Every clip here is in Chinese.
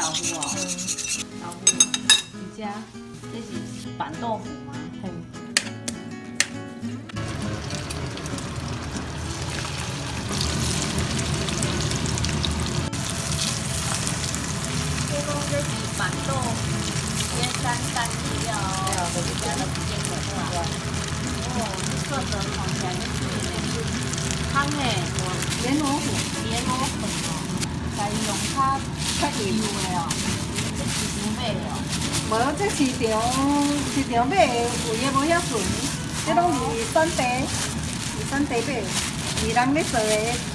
豆腐哦，豆腐，而且这是板豆腐吗？嘿，这是板豆腐，腌干饲料哦，就是加了煎的话，哦，这色泽看起来就是汤诶，莲藕粉，莲藕粉哦，家己用较油的哦，这是伤买的哦。无这市场买的有诶无遐顺，这拢是产地买的，是人咧做的，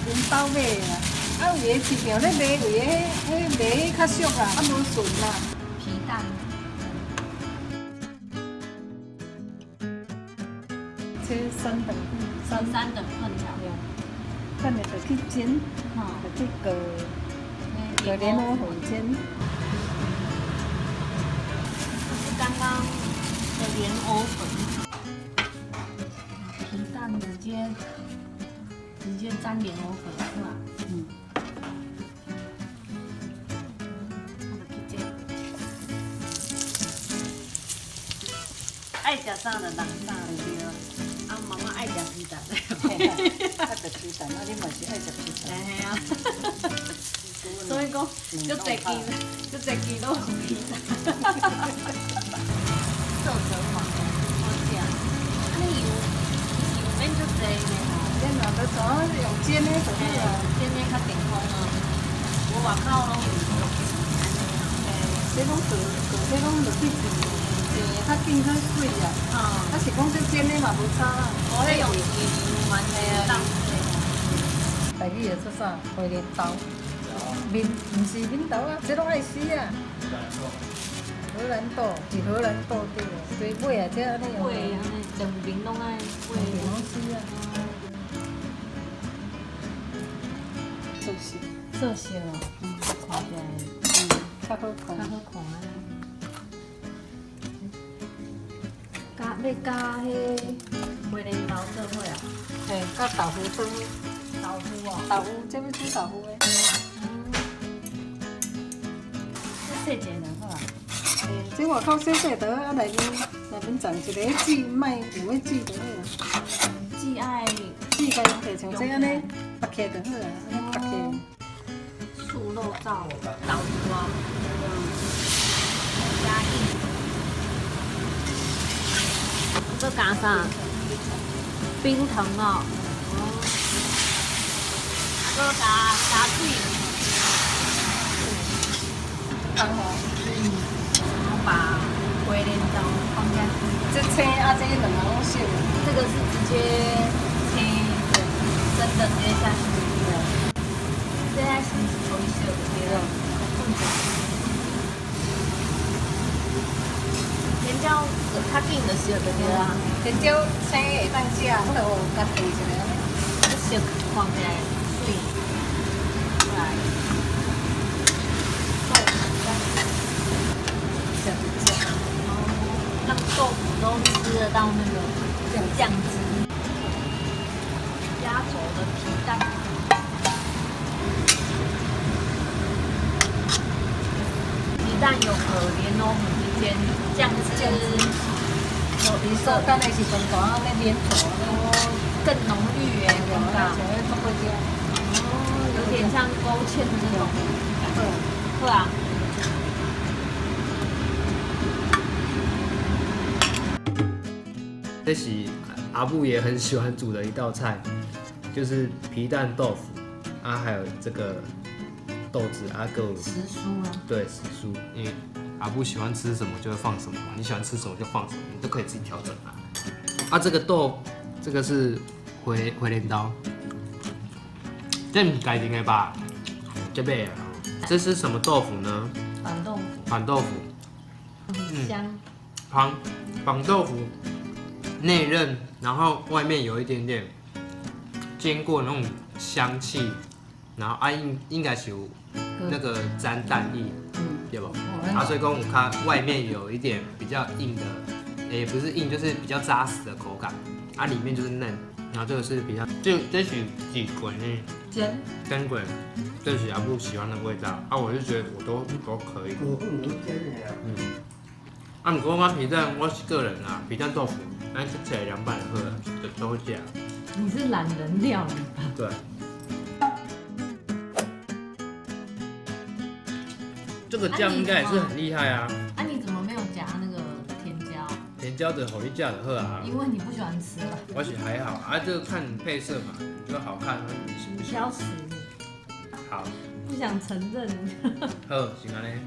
因兜买的啦。啊，有诶市场咧卖，有诶迄卖较俗啦，啊无顺啦。皮蛋，这3等份，三等份条，份的就去煎，哈，就去搁莲藕粉煎。是刚刚的莲藕粉，皮蛋直接沾莲藕粉是吧？嗯。爱食啥就人啥就对了。啊，妈妈爱食皮蛋。爱食皮蛋，啊，你嘛是爱食皮蛋。嘿啊。所以讲，就这几都有皮蛋。色泽黄，好食。啊，你油免足济的吼。煎嘛，就怎用煎的就好啊。煎的较健康啊。我外口拢有用安尼啊。这拢这拢就去煎较紧较水啊。啊是讲这煎的嘛无差啦。我迄用油蛮当。台语会出啥？花莲豆。面毋是面豆啊，这拢爱死啊。荷兰豆是荷兰豆对啊，所以买啊，这安尼用。买安尼两边拢爱买。拢死啊。色色哦，看起来较好看。较好看啊。要加迄花莲豆做伙啊？嘿，甲豆腐汤。豆腐哦。豆腐，这要煮豆腐的。这细一就好啊。这外口小小刀，啊内面装一个籽，莫有迄籽就好啊。只爱籽该摕像这安尼拔起来就好啊，安尼拔起来。素肉燥豆腐啊，加硬。这加啥？冰糖哦。这加水。汤哦。然后把回莲豆放下去。这青啊，这两个拢熟。这个是直接切真的直接下去的。现在是抽一些对了。甜椒较紧就熟就对啦。甜椒青会当食，我就甲配一个。这熟看起来水。来。让豆腐都吃得到那个酱汁。压轴的皮蛋。皮蛋有可莲藕粉之间酱汁，你说干的是中大那面坨更浓郁耶，对吧？有点像勾芡的那种感觉，对啊。这是阿布也很喜欢煮的一道菜，就是皮蛋豆腐啊，还有这个豆子啊，够时蔬啊。对，时蔬，因为阿布喜欢吃什么就会放什么嘛，你喜欢吃什么就放什么，你都可以自己调整啊。啊，这个豆，这个是回镰刀，这不是家己的吧？这边这是什么豆腐呢？板豆腐。板豆腐，很香。板豆腐内韧，然后外面有一点点煎过那种香气，然后应该是有那个沾蛋液，对不？啊，所以讲它外面有一点比较硬的，也不是硬，就是比较扎实的口感，啊，里面就是嫩，然后这个是比较，这是几滚呢？煎，煎滚，这是阿布喜欢的味道啊，我就觉得我都可以。啊，不过我皮蛋我是个人啊，皮蛋豆腐，那吃起来200克的都会加。你是懒人料理吧？对。这个酱应该也是很厉害啊！啊，你怎么没有加那个甜椒？甜椒的火力酱的喝啊！因为你不喜欢吃了。我喜还好啊，这个看配色嘛，就好看，你喜不喜欢？挑食。好，不想承认。好，行啊嘞。